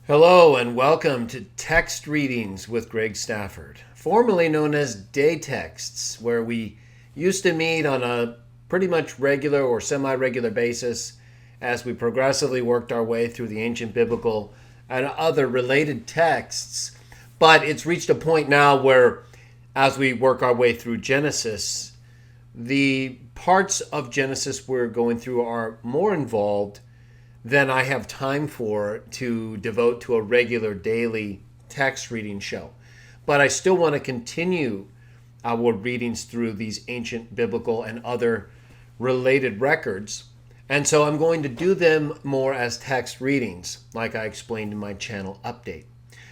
Hello and welcome to Text Readings with Greg Stafford, formerly known as Day Texts, where we used to meet on a pretty much regular or semi-regular basis as we progressively worked our way through the ancient biblical and other related texts. But it's reached a point now where, as we work our way through Genesis, the parts of Genesis we're going through are more involved than I have time for to devote to a regular daily text reading show. But I still want to continue our readings through these ancient biblical and other related records. And so I'm going to do them more as text readings, like I explained in my channel update.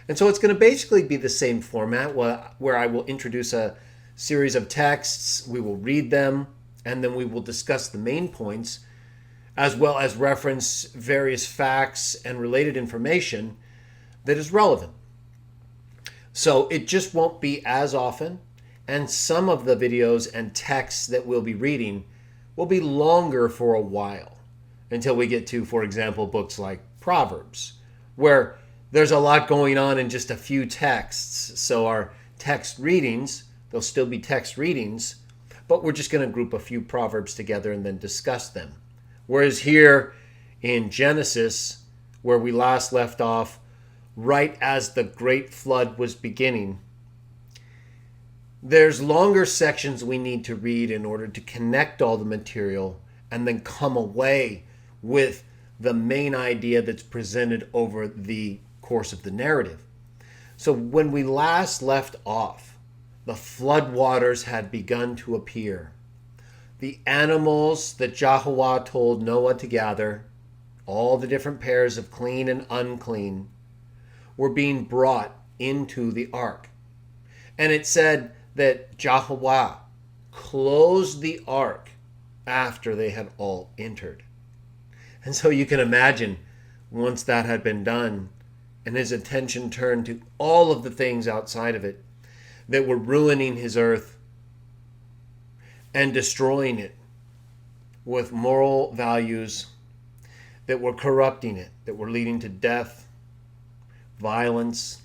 And so it's going to basically be the same format where I will introduce a series of texts, we will read them, and then we will discuss the main points, as well as reference various facts and related information that is relevant. So it just won't be as often, and some of the videos and texts that we'll be reading will be longer for a while, until we get to, for example, books like Proverbs, where there's a lot going on in just a few texts. So our text readings, they'll still be text readings, but we're just going to group a few Proverbs together and then discuss them. Whereas here in Genesis, where we last left off, right as the great flood was beginning, there's longer sections we need to read in order to connect all the material and then come away with the main idea that's presented over the course of the narrative. So when we last left off, the floodwaters had begun to appear. The animals that Jehovah told Noah to gather, all the different pairs of clean and unclean, were being brought into the ark. And it said that Jehovah closed the ark after they had all entered. And so you can imagine, once that had been done, and his attention turned to all of the things outside of it that were ruining his earth and destroying it with moral values that were corrupting it, that were leading to death, violence,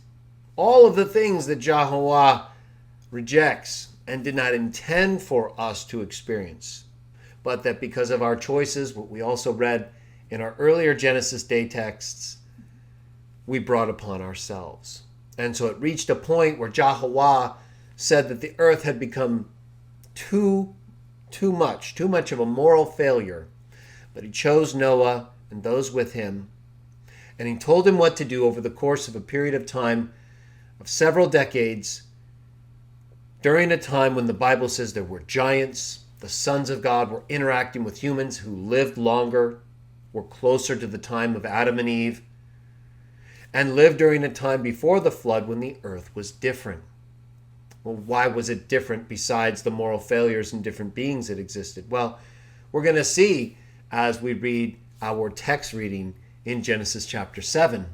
all of the things that Jehovah rejects and did not intend for us to experience, but that because of our choices, what we also read in our earlier Genesis day texts, we brought upon ourselves. And so it reached a point where Jehovah said that the earth had become too much of a moral failure. But he chose Noah and those with him, and he told him what to do over the course of a period of time of several decades, during a time when the Bible says there were giants, the sons of God were interacting with humans who lived longer, were closer to the time of Adam and Eve, and lived during a time before the flood when the earth was different. Well, why was it different besides the moral failures and different beings that existed? Well, we're going to see as we read our text reading in Genesis chapter 7.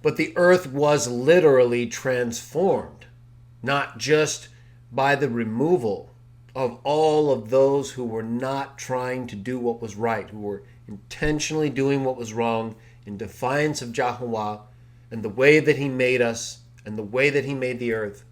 But the earth was literally transformed, not just by the removal of all of those who were not trying to do what was right, who were intentionally doing what was wrong in defiance of Jehovah and the way that he made us and the way that he made the earth.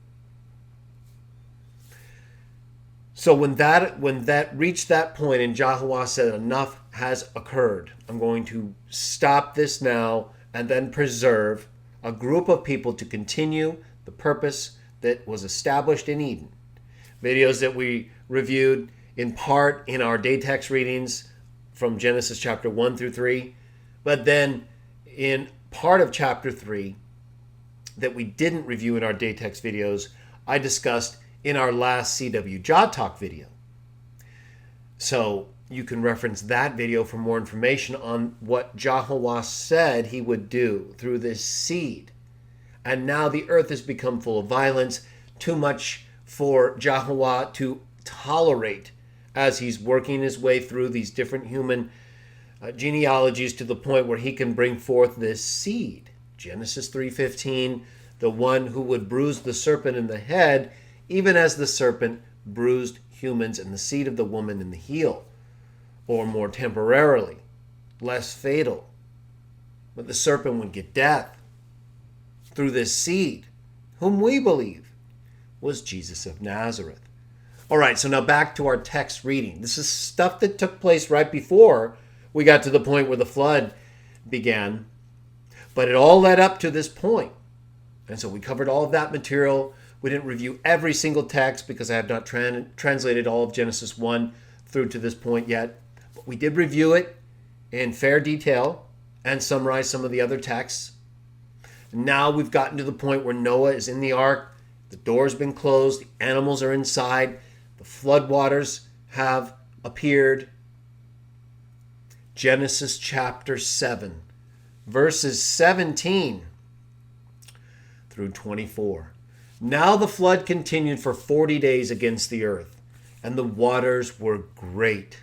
So when that reached that point and Jehovah said, enough has occurred, I'm going to stop this now and then preserve a group of people to continue the purpose that was established in Eden. Videos that we reviewed in part in our day text readings from Genesis chapter 1 through 3, but then in part of chapter 3 that we didn't review in our day text videos, I discussed in our last CW Jot Talk video. So you can reference that video for more information on what Jehovah said he would do through this seed. And now the earth has become full of violence, too much for Jehovah to tolerate as he's working his way through these different human genealogies to the point where he can bring forth this seed. Genesis 3:15, the one who would bruise the serpent in the head, even as the serpent bruised humans, and the seed of the woman in the heel, or more temporarily, less fatal, But the serpent would get death through this seed, whom we believe was Jesus of Nazareth. All right, so now back to our text reading. This is stuff that took place right before we got to the point where the flood began. But it all led up to this point. And so we covered all of that material. We didn't review every single text because I have not translated all of Genesis 1 through to this point yet. But we did review it in fair detail and summarize some of the other texts. Now we've gotten to the point where Noah is in the ark. The door's been closed. The animals are inside. The floodwaters have appeared. Genesis chapter 7, verses 17 through 24. Now the flood continued for 40 days against the earth, and the waters were great.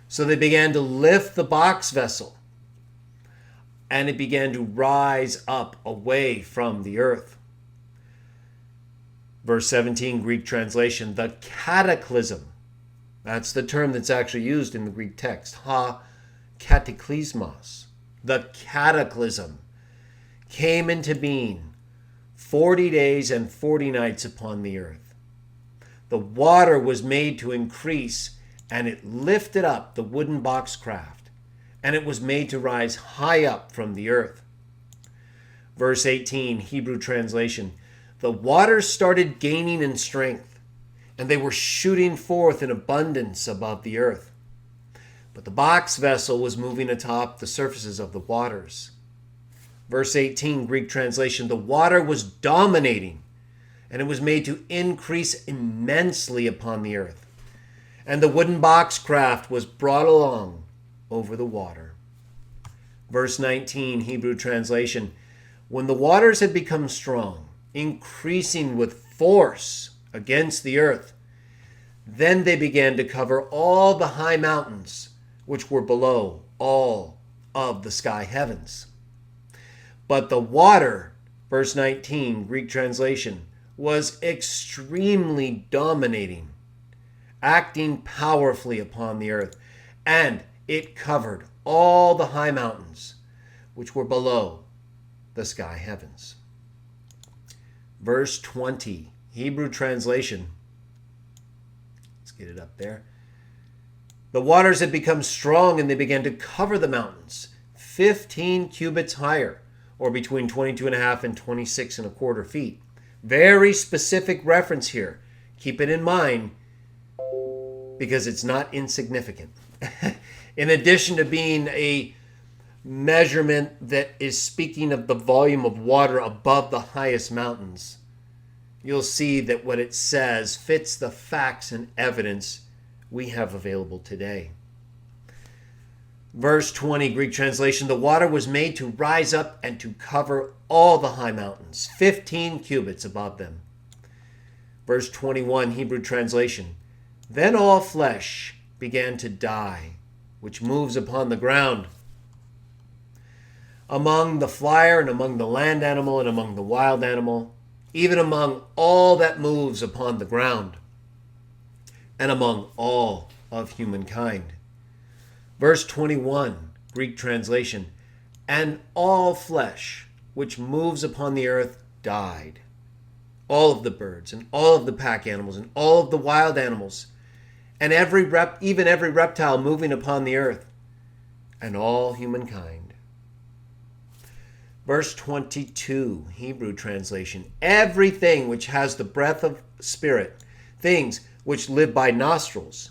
So they began to lift the box vessel, and it began to rise up away from the earth. Verse 17, Greek translation, the cataclysm. That's the term that's actually used in the Greek text. Cataclysmos. The cataclysm came into being 40 days and 40 nights upon the earth. The water was made to increase, and it lifted up the wooden box craft, and it was made to rise high up from the earth. Verse 18, Hebrew translation, the waters started gaining in strength, and they were shooting forth in abundance above the earth. But the box vessel was moving atop the surfaces of the waters. Verse 18, Greek translation, the water was dominating, and it was made to increase immensely upon the earth. And the wooden box craft was brought along over the water. Verse 19, Hebrew translation, when the waters had become strong, increasing with force against the earth, then they began to cover all the high mountains which were below all of the sky heavens. But the water, verse 19, Greek translation, was extremely dominating, acting powerfully upon the earth, and it covered all the high mountains which were below the sky heavens. Verse 20, Hebrew translation. Let's get it up there. The waters had become strong, and they began to cover the mountains 15 cubits higher, or between 22.5 and 26.25 feet. Very specific reference here. Keep it in mind because it's not insignificant. In addition to being a measurement that is speaking of the volume of water above the highest mountains, you'll see that what it says fits the facts and evidence we have available today. Verse 20, Greek translation, the water was made to rise up and to cover all the high mountains, 15 cubits above them. Verse 21, Hebrew translation, then all flesh began to die, which moves upon the ground, among the flyer and among the land animal and among the wild animal, even among all that moves upon the ground, and among all of humankind. Verse 21, Greek translation, and all flesh which moves upon the earth died. All of the birds and all of the pack animals and all of the wild animals and even every reptile moving upon the earth and all humankind. Verse 22, Hebrew translation, everything which has the breath of spirit, things which live by nostrils,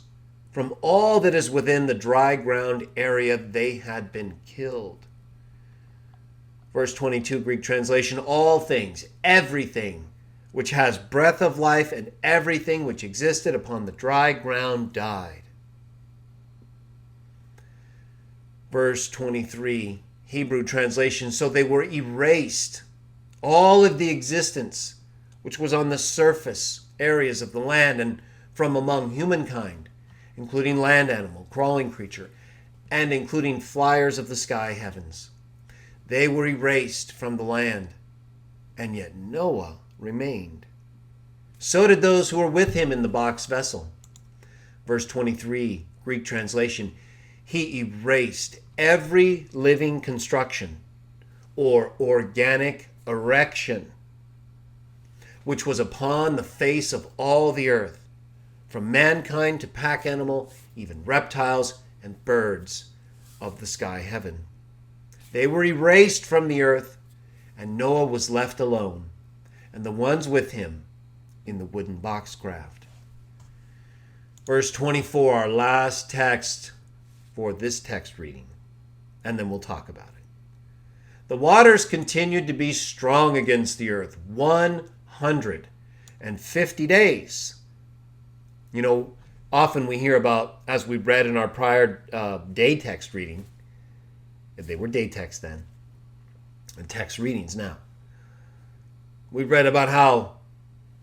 from all that is within the dry ground area, they had been killed. Verse 22, Greek translation, all things, everything which has breath of life and everything which existed upon the dry ground died. Verse 23, Hebrew translation, so they were erased, all of the existence which was on the surface areas of the land and from among humankind, including land animal, crawling creature, and including flyers of the sky heavens. They were erased from the land, and yet Noah remained. So did those who were with him in the box vessel. Verse 23, Greek translation, he erased every living construction or organic erection, which was upon the face of all the earth, from mankind to pack animal, even reptiles and birds of the sky heaven. They were erased from the earth, and Noah was left alone, and the ones with him in the wooden boxcraft. Verse 24, our last text for this text reading, and then we'll talk about it. The waters continued to be strong against the earth 150 days. You know, often we hear about, as we read in our prior day text reading, if they were day texts then, and text readings now. We read about how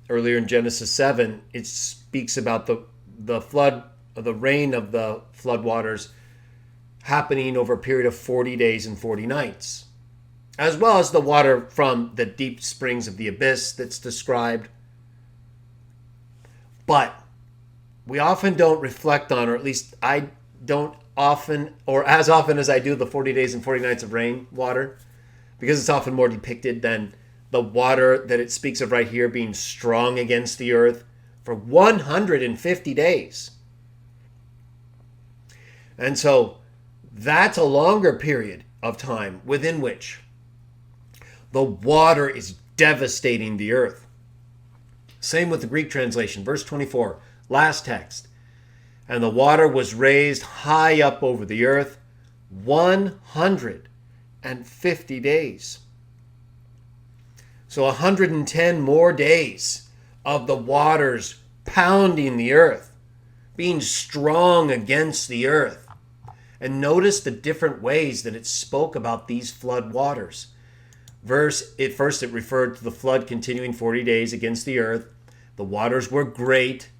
earlier in Genesis 7, it speaks about the flood, the rain of the flood waters happening over a period of 40 days and 40 nights, as well as the water from the deep springs of the abyss that's described. But we often don't reflect on, or at least I don't often, or as often as I do, the 40 days and 40 nights of rain water, because it's often more depicted than the water that it speaks of right here being strong against the earth for 150 days. And so that's a longer period of time within which the water is devastating the earth. Same with the Greek translation, verse 24, last text. And the water was raised high up over the earth 150 days. So 110 more days of the waters pounding the earth, being strong against the earth. And notice the different ways that it spoke about these flood waters. First, it referred to the flood continuing 40 days against the earth. The waters were great.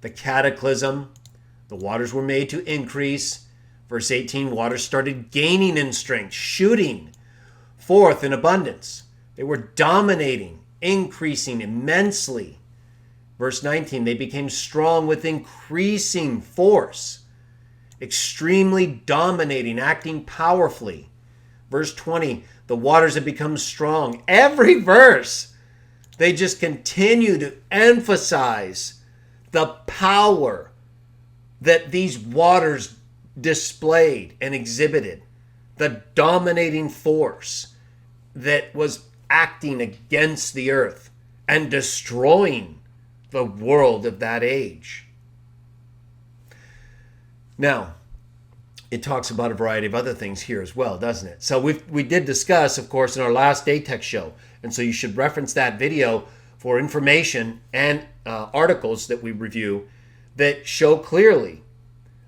The cataclysm, the waters were made to increase. Verse 18, waters started gaining in strength, shooting forth in abundance. They were dominating, increasing immensely. Verse 19, they became strong with increasing force, extremely dominating, acting powerfully. Verse 20, the waters have become strong. Every verse, they just continue to emphasize the power that these waters displayed and exhibited, the dominating force that was acting against the earth and destroying the world of that age. Now, it talks about a variety of other things here as well, doesn't it? So we did discuss, of course, in our last day text show, and so you should reference that video for information and articles that we review that show clearly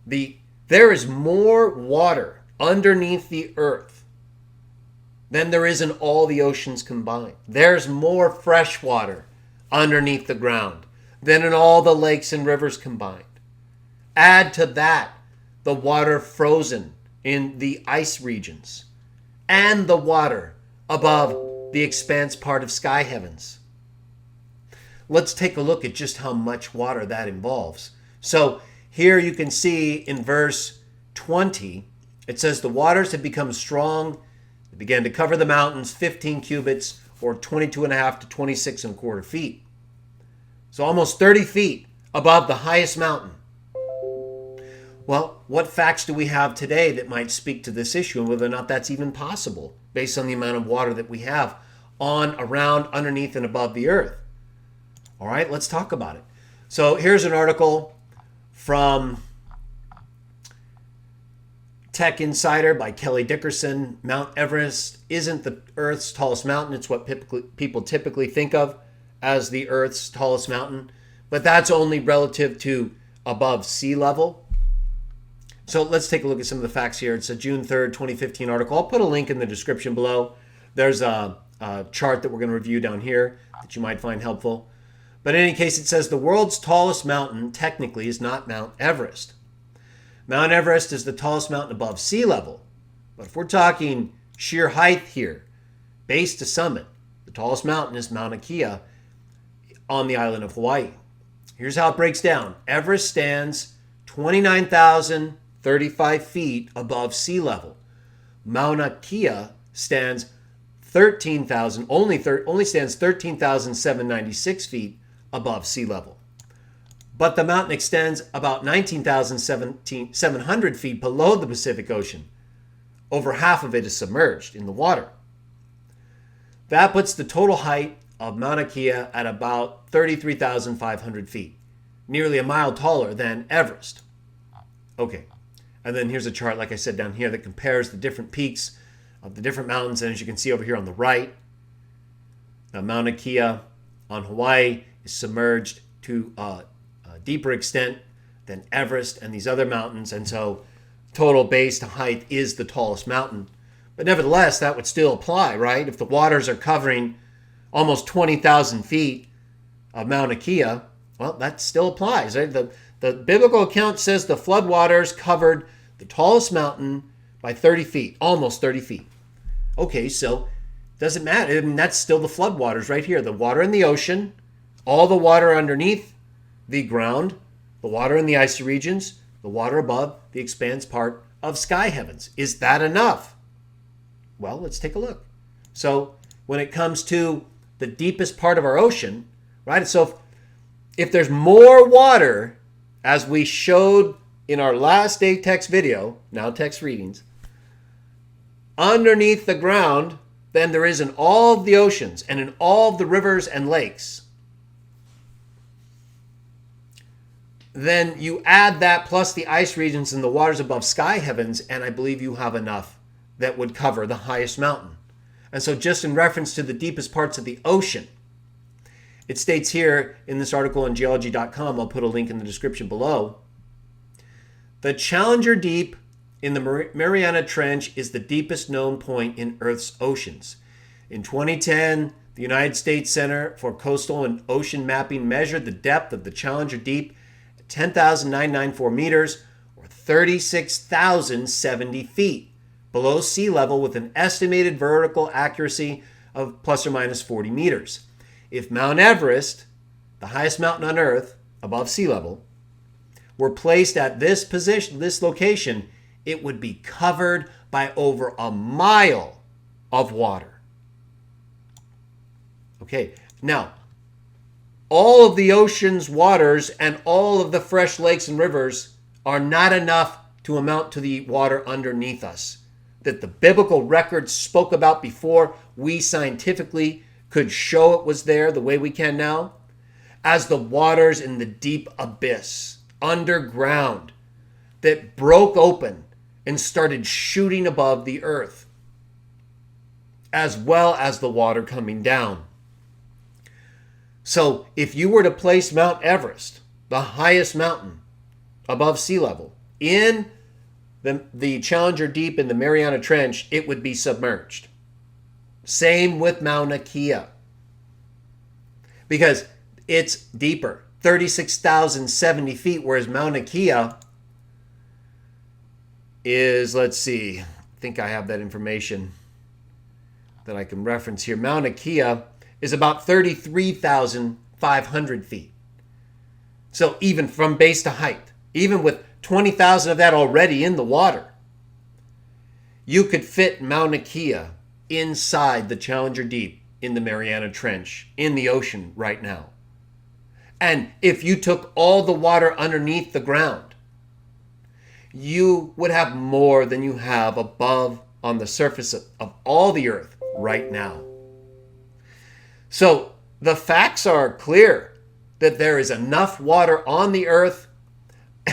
there is more water underneath the earth than there is in all the oceans combined. There's more fresh water underneath the ground than in all the lakes and rivers combined. Add to that the water frozen in the ice regions and the water above the expanse part of sky heavens. Let's take a look at just how much water that involves. So here you can see in verse 20, it says the waters had become strong. They began to cover the mountains 15 cubits or 22.5 to 26.25 feet. So almost 30 feet above the highest mountain. Well, what facts do we have today that might speak to this issue and whether or not that's even possible based on the amount of water that we have on, around, underneath, and above the earth? All right, let's talk about it. So here's an article from Tech Insider by Kelly Dickerson. Mount Everest isn't the Earth's tallest mountain. It's what people typically think of as the Earth's tallest mountain, but that's only relative to above sea level. So let's take a look at some of the facts here. It's a June 3rd, 2015 article. I'll put a link in the description below. There's a chart that we're going to review down here that you might find helpful. But in any case, it says the world's tallest mountain technically is not Mount Everest. Mount Everest is the tallest mountain above sea level. But if we're talking sheer height here, base to summit, the tallest mountain is Mauna Kea on the island of Hawaii. Here's how it breaks down. Everest stands 29,035 feet above sea level. Mauna Kea stands only stands 13,796 feet above sea level. But the mountain extends about 19,700 feet below the Pacific Ocean. Over half of it is submerged in the water. That puts the total height of Mauna Kea at about 33,500 feet, nearly a mile taller than Everest. Okay, and then here's a chart, like I said, down here that compares the different peaks of the different mountains. And as you can see over here on the right, Mauna Kea on Hawaii is submerged to a deeper extent than Everest and these other mountains. And so total base to height is the tallest mountain. But nevertheless, that would still apply, right? If the waters are covering almost 20,000 feet of Mauna Kea, well, that still applies, right? The biblical account says the floodwaters covered the tallest mountain by 30 feet, almost 30 feet. Okay, so doesn't matter. I mean, that's still the floodwaters right here. The water in the ocean, all the water underneath the ground, the water in the icy regions, the water above the expanse part of sky heavens. Is that enough? Well, let's take a look. So when it comes to the deepest part of our ocean, right? So if there's more water, as we showed in our last day text video, now text readings, underneath the ground than there is in all of the oceans and in all of the rivers and lakes, then you add that plus the ice regions and the waters above sky heavens, and I believe you have enough that would cover the highest mountain. And so just in reference to the deepest parts of the ocean, it states here in this article on geology.com, I'll put a link in the description below, the Challenger Deep in the Mariana Trench is the deepest known point in Earth's oceans. In 2010, the United States Center for Coastal and Ocean Mapping measured the depth of the Challenger Deep at 10,994 meters, or 36,070 feet, below sea level, with an estimated vertical accuracy of plus or minus 40 meters. If Mount Everest, the highest mountain on Earth, above sea level, were placed at this position, this location, it would be covered by over a mile of water. Okay, now, all of the ocean's waters and all of the fresh lakes and rivers are not enough to amount to the water underneath us that the biblical records spoke about before we scientifically could show it was there the way we can now, as the waters in the deep abyss underground that broke open and started shooting above the earth, as well as the water coming down. So if you were to place Mount Everest, the highest mountain above sea level, in the Challenger Deep in the Mariana Trench, it would be submerged. Same with Mauna Kea, because it's deeper, 36,070 feet, whereas Mauna Kea is, let's see, I think I have that information that I can reference here. Mauna Kea is about 33,500 feet. So even from base to height, even with 20,000 of that already in the water, you could fit Mauna Kea inside the Challenger Deep in the Mariana Trench in the ocean right now. And if you took all the water underneath the ground, you would have more than you have above on the surface of all the earth right now. So the facts are clear that there is enough water on the earth.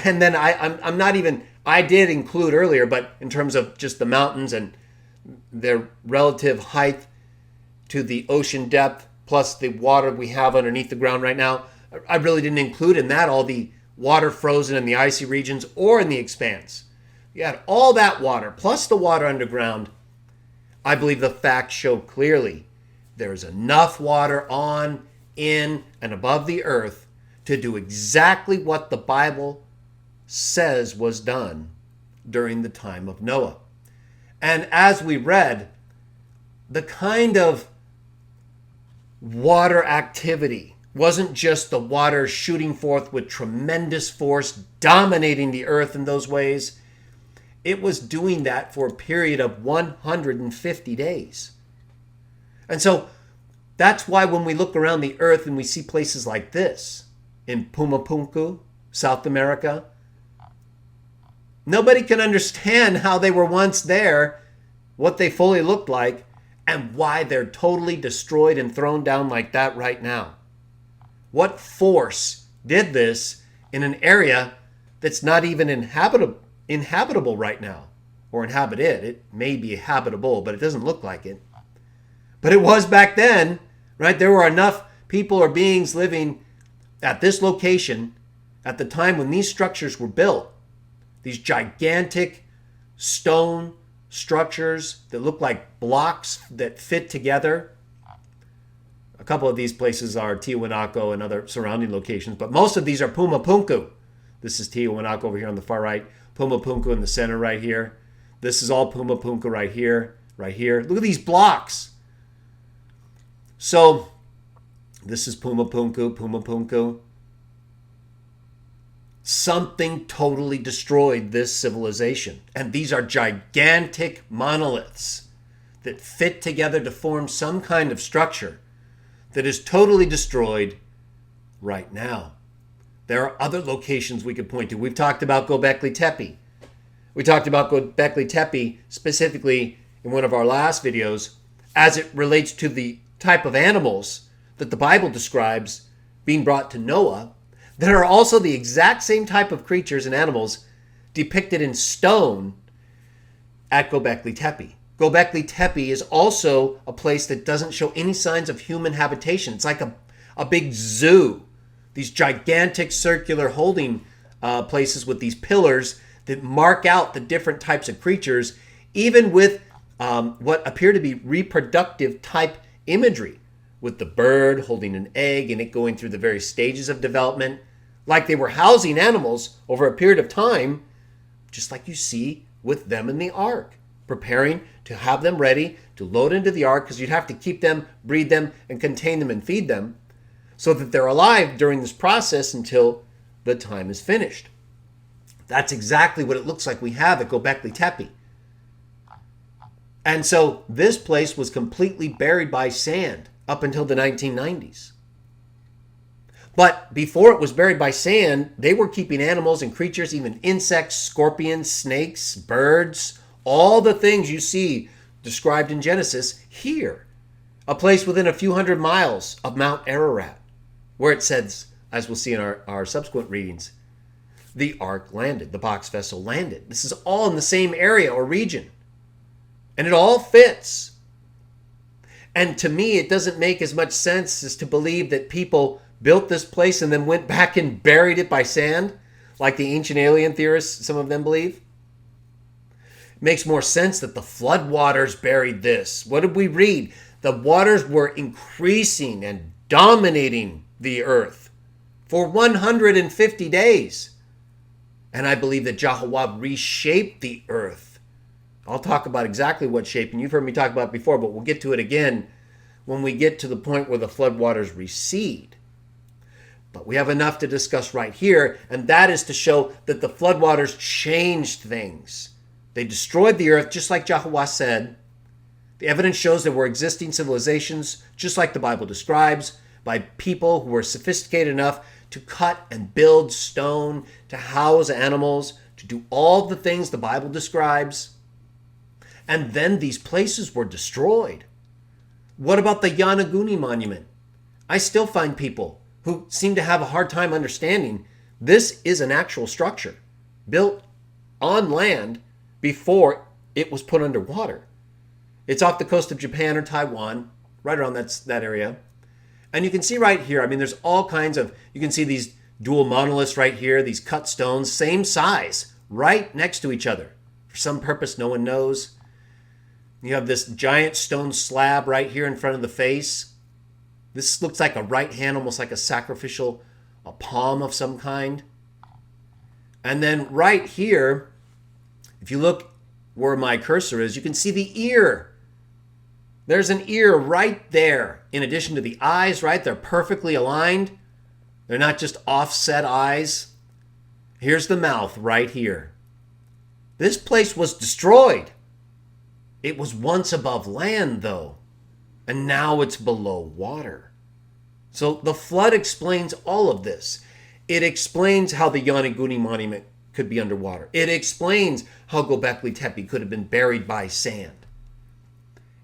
And then I'm not even, I did include earlier, but in terms of just the mountains and their relative height to the ocean depth, plus the water we have underneath the ground right now, I really didn't include in that all the water frozen in the icy regions or in the expanse. You had all that water, plus the water underground. I believe the facts show clearly there's enough water on, in, and above the earth to do exactly what the Bible says was done during the time of Noah. And as we read, the kind of water activity wasn't just the water shooting forth with tremendous force, dominating the earth in those ways. It was doing that for a period of 150 days. And so that's why when we look around the earth and we see places like this in Pumapunku, South America, nobody can understand how they were once there, what they fully looked like, and why they're totally destroyed and thrown down like that right now. What force did this in an area that's not even inhabitable right now, or inhabited? It may be habitable, but it doesn't look like it. But it was back then, right? There were enough people or beings living at this location at the time when these structures were built. These gigantic stone structures that look like blocks that fit together. A couple of these places are Tiwanaku and other surrounding locations, but most of these are Pumapunku. This is Tiwanaku over here on the far right, Pumapunku in the center right here. This is all Pumapunku right here, right here. Look at these blocks. So this is Pumapunku. Something totally destroyed this civilization. And these are gigantic monoliths that fit together to form some kind of structure that is totally destroyed right now. There are other locations we could point to. We've talked about Göbekli Tepe. We talked about Göbekli Tepe specifically in one of our last videos as it relates to the type of animals that the Bible describes being brought to Noah. There are also the exact same type of creatures and animals depicted in stone at Göbekli Tepe. Göbekli Tepe is also a place that doesn't show any signs of human habitation. It's like a big zoo. These gigantic circular holding places with these pillars that mark out the different types of creatures, even with what appear to be reproductive type imagery, with the bird holding an egg and it going through the various stages of development, like they were housing animals over a period of time, just like you see with them in the ark, preparing to have them ready to load into the ark, because you'd have to keep them, breed them, and contain them and feed them so that they're alive during this process until the time is finished. That's exactly what it looks like we have at Göbekli Tepe. And so this place was completely buried by sand up until the 1990s. But before it was buried by sand, they were keeping animals and creatures, even insects, scorpions, snakes, birds, all the things you see described in Genesis here. A place within a few hundred miles of Mount Ararat, where it says, as we'll see in our subsequent readings, the ark landed, the box vessel landed. This is all in the same area or region. And it all fits. And to me, it doesn't make as much sense as to believe that people built this place and then went back and buried it by sand, like the ancient alien theorists, some of them believe. It makes more sense that the floodwaters buried this. What did we read? The waters were increasing and dominating the earth for 150 days. And I believe that Jehovah reshaped the earth. I'll talk about exactly what shape, and you've heard me talk about it before, but we'll get to it again when we get to the point where the floodwaters recede. But we have enough to discuss right here, and that is to show that the floodwaters changed things. They destroyed the earth, just like Jehovah said. The evidence shows there were existing civilizations, just like the Bible describes, by people who were sophisticated enough to cut and build stone, to house animals, to do all the things the Bible describes. And then these places were destroyed. What about the Yanaguni monument? I still find people who seem to have a hard time understanding this is an actual structure built on land before it was put underwater. It's off the coast of Japan or Taiwan, right around that area. And you can see right here, there's all kinds of, you can see these dual monoliths right here, these cut stones, same size, right next to each other. For some purpose, no one knows. You have this giant stone slab right here in front of the face. This looks like a right hand, almost like a palm of some kind. And then right here, if you look where my cursor is, you can see the ear. There's an ear right there. In addition to the eyes, right? They're perfectly aligned. They're not just offset eyes. Here's the mouth right here. This place was destroyed. It was once above land, though. and now it's below water. So the flood explains all of this. It explains how the Yonaguni Monument could be underwater. It explains how Göbekli Tepe could have been buried by sand.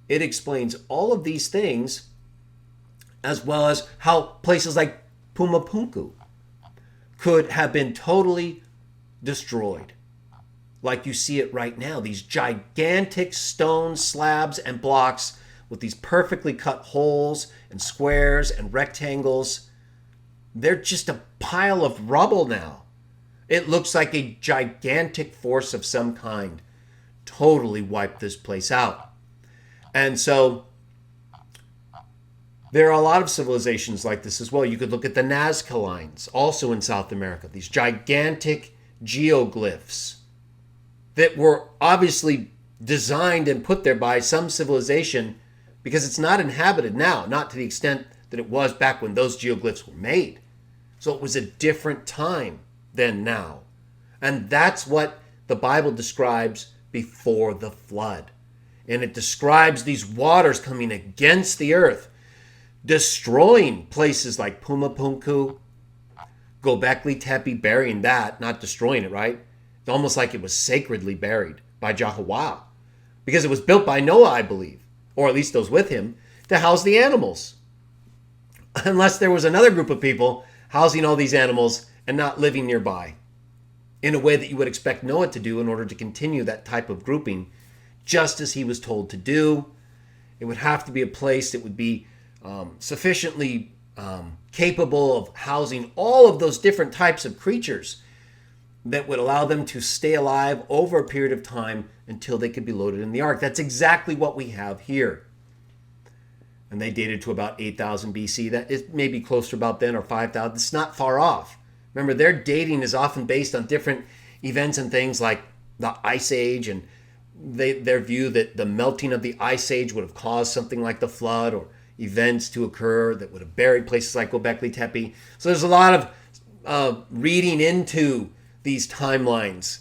It explains all of these things, as well as how places like Pumapunku could have been totally destroyed. Like you see it right now, these gigantic stone slabs and blocks with these perfectly cut holes and squares and rectangles. They're just a pile of rubble now. It looks like a gigantic force of some kind totally wiped this place out. And so there are a lot of civilizations like this as well. You could look at the Nazca lines, also in South America, these gigantic geoglyphs that were obviously designed and put there by some civilization, because it's not inhabited now, not to the extent that it was back when those geoglyphs were made. So it was a different time than now. And that's what the Bible describes before the flood. And it describes these waters coming against the earth, destroying places like Pumapunku, Göbekli Tepe, burying that, not destroying it, right? It's almost like it was sacredly buried by Jehovah, because it was built by Noah, I believe, or at least those with him, to house the animals. Unless there was another group of people housing all these animals and not living nearby in a way that you would expect Noah to do in order to continue that type of grouping, just as he was told to do. It would have to be a place that would be sufficiently capable of housing all of those different types of creatures that would allow them to stay alive over a period of time until they could be loaded in the ark. That's exactly what we have here. And they dated to about 8,000 BC. That is maybe closer about then, or 5,000. It's not far off. Remember, their dating is often based on different events and things like the Ice Age, and their view that the melting of the Ice Age would have caused something like the flood, or events to occur that would have buried places like Göbekli Tepe. So there's a lot of reading into these timelines.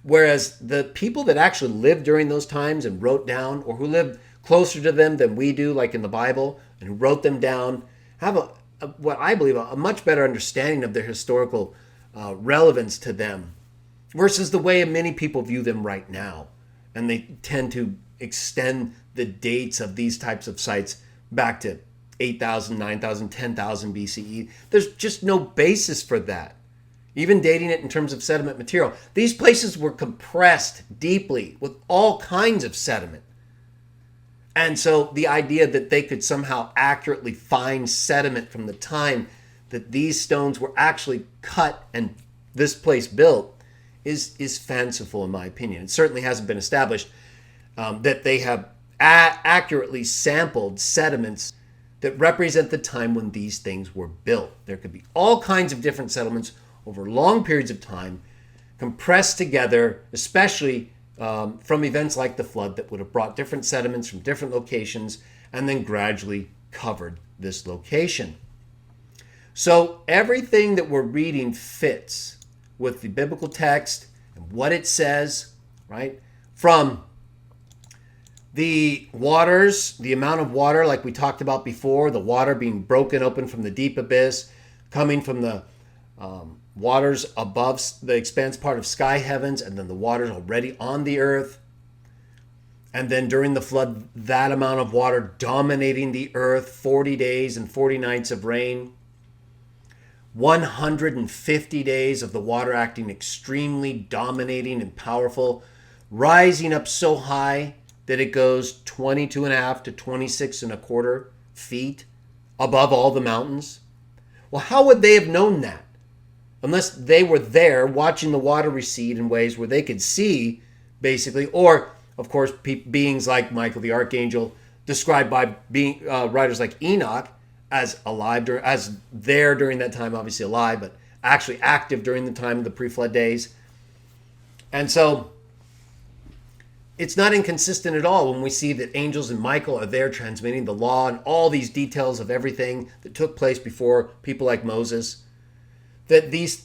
Whereas the people that actually lived during those times and wrote down, or who lived closer to them than we do, like in the Bible, and who wrote them down, have what I believe a much better understanding of their historical relevance to them, versus the way many people view them right now. And they tend to extend the dates of these types of sites back to 8,000, 9,000, 10,000 BCE. There's just no basis for that. Even dating it in terms of sediment material. These places were compressed deeply with all kinds of sediment. And so the idea that they could somehow accurately find sediment from the time that these stones were actually cut and this place built is fanciful, in my opinion. It certainly hasn't been established that they have accurately sampled sediments that represent the time when these things were built. There could be all kinds of different settlements over long periods of time, compressed together, especially from events like the flood that would have brought different sediments from different locations and then gradually covered this location. So everything that we're reading fits with the biblical text and what it says, right? From the waters, the amount of water, like we talked about before, the water being broken open from the deep abyss, coming from the waters above the expanse part of sky heavens, and then the waters already on the earth. And then during the flood, that amount of water dominating the earth, 40 days and 40 nights of rain. 150 days of the water acting extremely dominating and powerful, rising up so high that it goes 22.5 to 26.25 feet above all the mountains. Well, how would they have known that? Unless they were there watching the water recede in ways where they could see, basically, or, of course, beings like Michael the Archangel, described by writers like Enoch as alive, as there during that time, obviously alive, but actually active during the time of the pre-flood days. And so it's not inconsistent at all when we see that angels and Michael are there transmitting the law and all these details of everything that took place before people like Moses, that these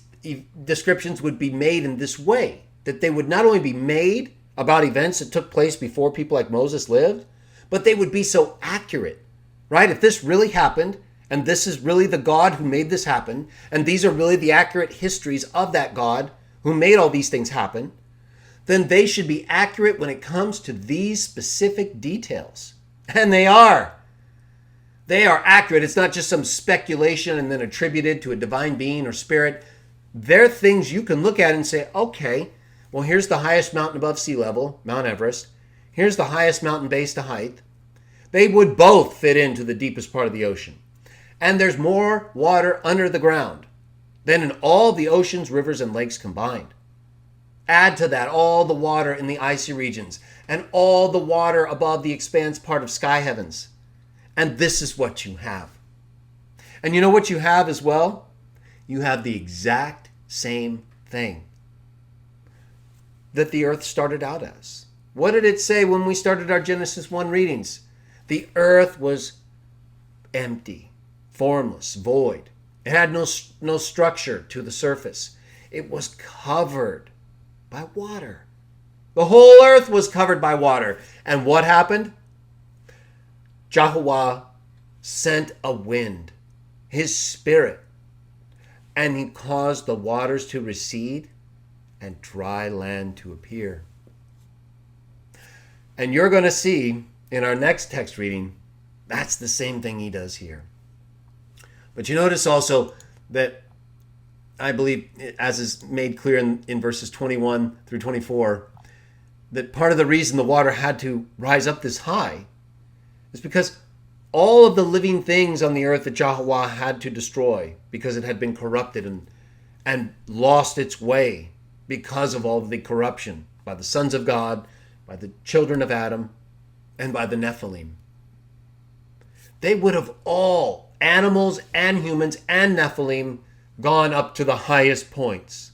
descriptions would be made in this way, that they would not only be made about events that took place before people like Moses lived, but they would be so accurate, right? If this really happened, and this is really the God who made this happen, and these are really the accurate histories of that God who made all these things happen, then they should be accurate when it comes to these specific details. And they are. They are accurate. It's not just some speculation and then attributed to a divine being or spirit. They're things you can look at and say, okay, well, here's the highest mountain above sea level, Mount Everest. Here's the highest mountain base to height. They would both fit into the deepest part of the ocean. And there's more water under the ground than in all the oceans, rivers, and lakes combined. Add to that all the water in the icy regions and all the water above the expanse part of sky heavens. And this is what you have. And you know what you have as well? You have the exact same thing that the earth started out as. What did it say when we started our Genesis 1 readings? The earth was empty, formless, void. It had no structure to the surface. It was covered by water. The whole earth was covered by water. And what happened? Jehovah sent a wind, his spirit, and he caused the waters to recede and dry land to appear. And you're going to see in our next text reading, that's the same thing he does here. But you notice also that I believe, as is made clear in verses 21 through 24, that part of the reason the water had to rise up this high is because all of the living things on the earth that Jehovah had to destroy because it had been corrupted and lost its way because of all of the corruption by the sons of God, by the children of Adam, and by the Nephilim. They would have all, animals and humans and Nephilim, gone up to the highest points,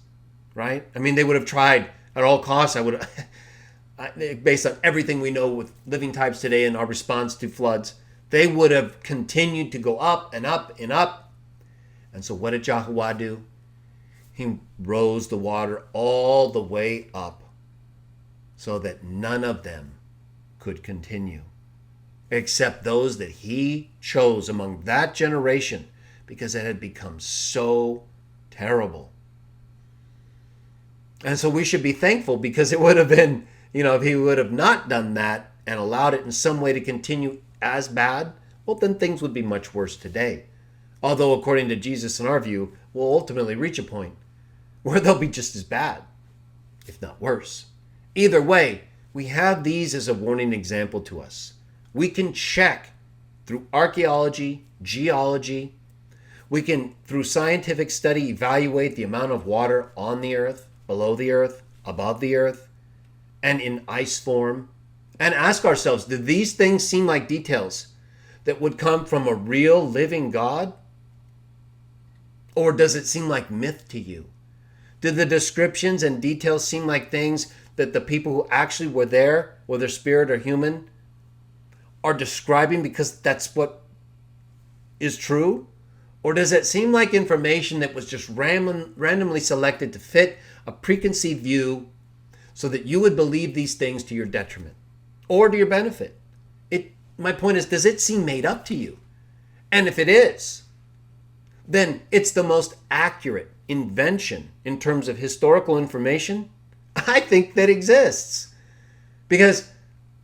right? I mean, they would have tried at all costs. Based on everything we know with living types today and our response to floods, they would have continued to go up and up and up. And so what did Jehovah do? He rose the water all the way up so that none of them could continue, except those that he chose among that generation, because it had become so terrible. And so we should be thankful, because it would have been, if he would have not done that and allowed it in some way to continue as bad, well, then things would be much worse today. Although, according to Jesus, in our view, we'll ultimately reach a point where they'll be just as bad, if not worse. Either way, we have these as a warning example to us. We can check through archaeology, geology. We can, through scientific study, evaluate the amount of water on the earth, below the earth, above the earth, and in ice form, and ask ourselves, do these things seem like details that would come from a real living God? Or does it seem like myth to you? Do the descriptions and details seem like things that the people who actually were there, whether spirit or human, are describing because that's what is true? Or does it seem like information that was just randomly selected to fit a preconceived view so that you would believe these things to your detriment or to your benefit? My point is, does it seem made up to you? And if it is, then it's the most accurate invention in terms of historical information I think that exists. Because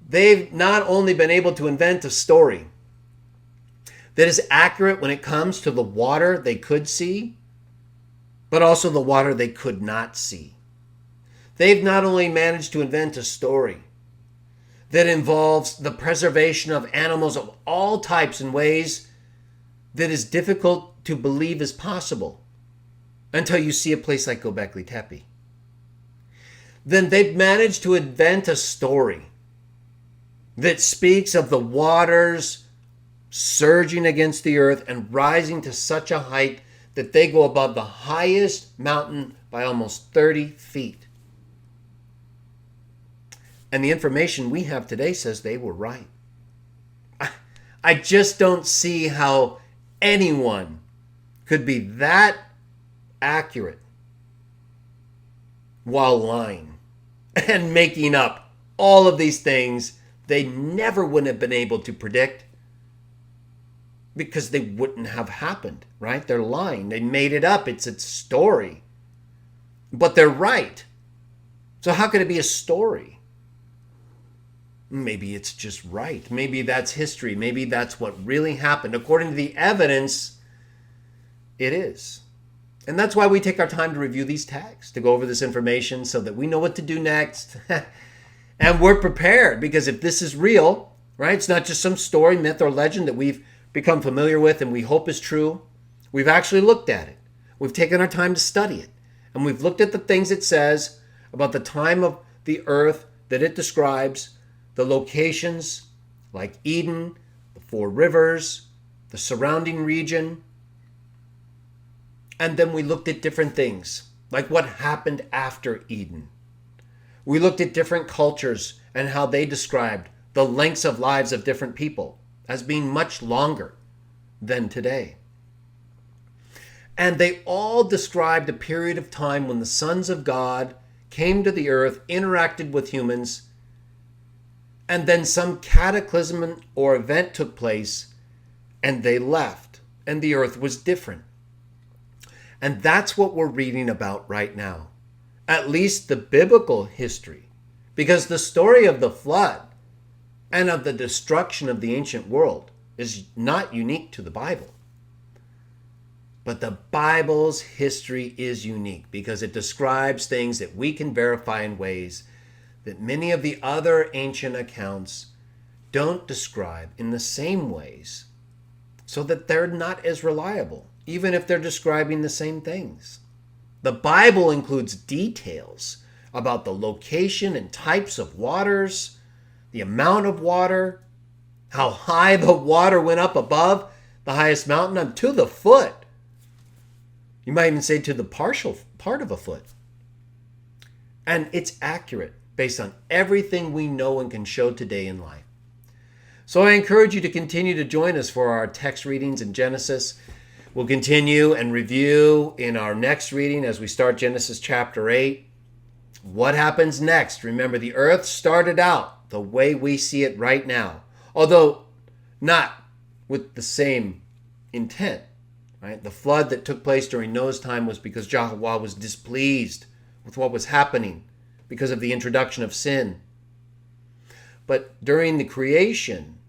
they've not only been able to invent a story that is accurate when it comes to the water they could see, but also the water they could not see. They've not only managed to invent a story that involves the preservation of animals of all types in ways that is difficult to believe is possible until you see a place like Göbekli Tepe. Then they've managed to invent a story that speaks of the waters surging against the earth and rising to such a height that they go above the highest mountain by almost 30 feet. And the information we have today says they were right. I just don't see how anyone could be that accurate while lying and making up all of these things they never would have been able to predict, because they wouldn't have happened, right? They're lying. They made it up. It's a story. But they're right. So how could it be a story? Maybe it's just right. Maybe that's history. Maybe that's what really happened. According to the evidence, it is. And that's why we take our time to review these texts, to go over this information so that we know what to do next. And we're prepared, because if this is real, right, it's not just some story, myth, or legend that we've become familiar with and we hope is true. We've actually looked at it. We've taken our time to study it. And we've looked at the things it says about the time of the earth that it describes, the locations like Eden, the 4 rivers, the surrounding region. And then we looked at different things, like what happened after Eden. We looked at different cultures and how they described the lengths of lives of different people as being much longer than today. And they all described a period of time when the sons of God came to the earth, interacted with humans, and then some cataclysm or event took place, and they left, and the earth was different. And that's what we're reading about right now, at least the biblical history, because the story of the flood and of the destruction of the ancient world is not unique to the Bible. But the Bible's history is unique because it describes things that we can verify in ways that many of the other ancient accounts don't describe in the same ways, so that they're not as reliable, even if they're describing the same things. The Bible includes details about the location and types of waters, the amount of water, how high the water went up above the highest mountain, to the foot. You might even say to the partial part of a foot. And it's accurate based on everything we know and can show today in life. So I encourage you to continue to join us for our text readings in Genesis. We'll continue and review in our next reading as we start Genesis chapter 8. What happens next? Remember, the earth started out the way we see it right now, although not with the same intent. Right? The flood that took place during Noah's time was because Yahweh was displeased with what was happening because of the introduction of sin. But during the creation,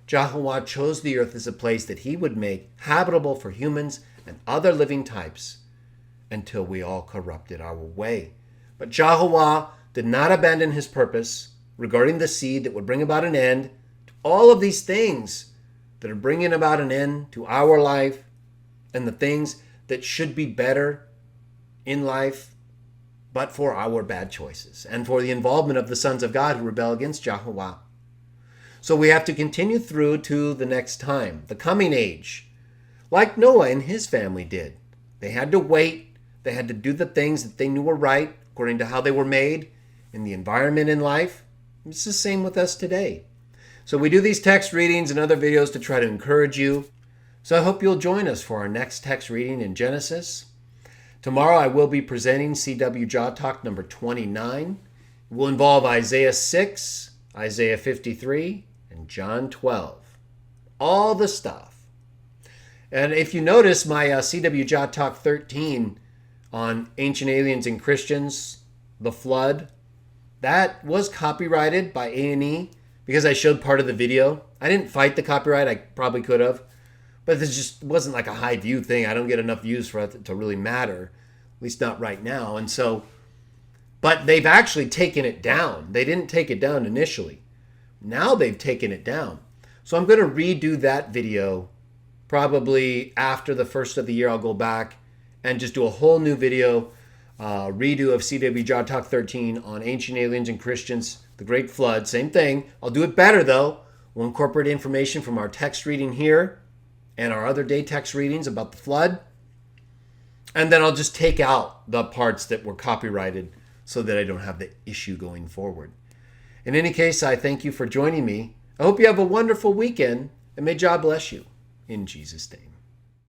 Yahweh chose the earth as a place that he would make habitable for humans and other living types until we all corrupted our way. But Yahweh did not abandon his purpose regarding the seed that would bring about an end to all of these things that are bringing about an end to our life and the things that should be better in life, but for our bad choices and for the involvement of the sons of God who rebel against Yahweh. So we have to continue through to the next time, the coming age, like Noah and his family did. They had to wait. They had to do the things that they knew were right according to how they were made in the environment in life. It's the same with us today. So we do these text readings and other videos to try to encourage you. So I hope you'll join us for our next text reading in Genesis. Tomorrow I will be presenting CW Jaw Talk number 29. It will involve Isaiah 6, Isaiah 53, and John 12. All the stuff. And if you notice my CW Jaw Talk 13 on Ancient Aliens and Christians, the Flood, that was copyrighted by A&E. Because I showed part of the video. I didn't fight the copyright. I probably could have. But this just wasn't like a high view thing. I don't get enough views for it to really matter. At least not right now. And so, but they've actually taken it down. They didn't take it down initially. Now they've taken it down. So I'm going to redo that video. Probably after the first of the year, I'll go back and just do a whole new video. Redo of CW Jaw Talk 13 on Ancient Aliens and Christians. The Great Flood, same thing. I'll do it better though. We'll incorporate information from our text reading here and our other day text readings about the flood. And then I'll just take out the parts that were copyrighted so that I don't have the issue going forward. In any case, I thank you for joining me. I hope you have a wonderful weekend and may God bless you in Jesus' name.